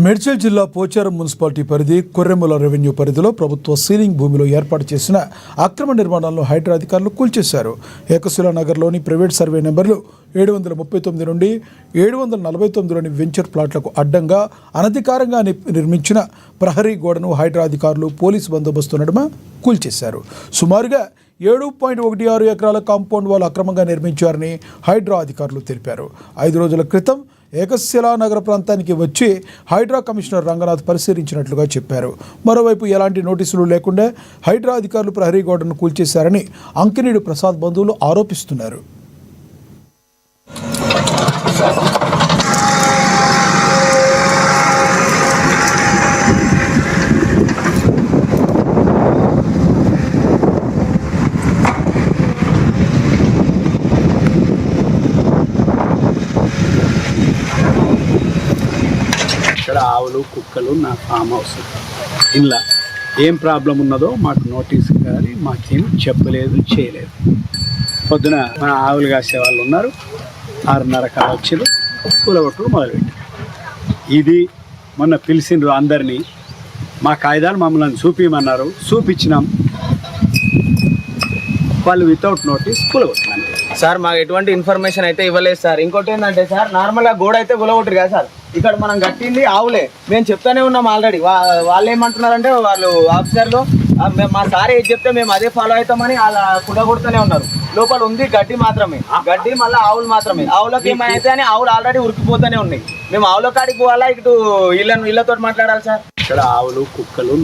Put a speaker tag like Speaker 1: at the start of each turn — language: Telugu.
Speaker 1: మేడ్చల్ జిల్లా పోచారం మున్సిపాలిటీ పరిధి కొర్రెముల రెవెన్యూ పరిధిలో ప్రభుత్వ సీలింగ్ భూమిలో ఏర్పాటు చేసిన అక్రమ నిర్మాణాలను హైడ్రా అధికారులు కూల్చేశారు. ఏకశిలా నగర్లోని ప్రైవేట్ సర్వే నెంబర్లు 739 నుండి 749లోని వెంచర్ ప్లాట్లకు అడ్డంగా అనధికారంగా నిర్మించిన ప్రహరీ గోడను హైడ్రా అధికారులు పోలీసు బందోబస్తు నడుమ కూల్చేశారు. సుమారుగా 7.16 ఎకరాల కాంపౌండ్ వాల్ అక్రమంగా నిర్మించారని హైడ్రా అధికారులు తెలిపారు. 5 రోజుల క్రితం ఏకశిలా నగర ప్రాంతానికి వచ్చి హైడ్రా కమిషనర్ రంగనాథ్ పరిశీలించినట్లుగా చెప్పారు. మరోవైపు ఎలాంటి నోటీసులు లేకుండా హైడ్రా అధికారులు ప్రహరీ గోడను కూల్చేశారని అంకినీడు ప్రసాద్ బంధువులు ఆరోపిస్తున్నారు.
Speaker 2: ఇక్కడ ఆవులు కుక్కలు నా ఫామ్ హౌస్ ఇలా ఏం ప్రాబ్లం ఉన్నదో మాకు నోటీస్ కానీ మాకేం చెప్పలేదు చేయలేదు. పొద్దున మా ఆవులు కాసే వాళ్ళు ఉన్నారు, 6:30 వచ్చారు, కూలగొట్టుడు మొదలుపెట్టారు. ఇది మొన్న పిలిచిండ్రు అందరినీ, మా కాయిదాలు మమ్మల్ని చూపించమన్నారు, చూపించినాం. వాళ్ళు వితౌట్ నోటీస్ కూలగొట్టినాను.
Speaker 3: సార్ మాకు ఎటువంటి ఇన్ఫర్మేషన్ అయితే ఇవ్వలేదు సార్. ఇంకోటి ఏంటంటే సార్, నార్మల్గా గోడ అయితే కూలగొట్టరు కదా సార్, ఇక్కడ మనం కట్టింది ఆవులే. మేము చెప్తానే ఉన్నాం ఆల్రెడీ. వాళ్ళు ఏమంటున్నారంటే వాళ్ళు ఆఫీసర్లు మా సార్ ఏది చెప్తే మేము అదే ఫాలో అవుతామని అలా కూలగొడుతూనే ఉన్నారు. లోపల ఉంది గడ్డి మాత్రమే, గడ్డి మళ్ళీ ఆవులు మాత్రమే. ఆవులకి ఏమైతే అని ఆవులు ఆల్రెడీ ఉరికిపోతూనే ఉన్నాయి. మేము ఆవుల కాడికి పోవాలా, ఇటు ఇళ్ళతో మాట్లాడాలి సార్.
Speaker 2: ఇక్కడ ఆవులు కుక్కలు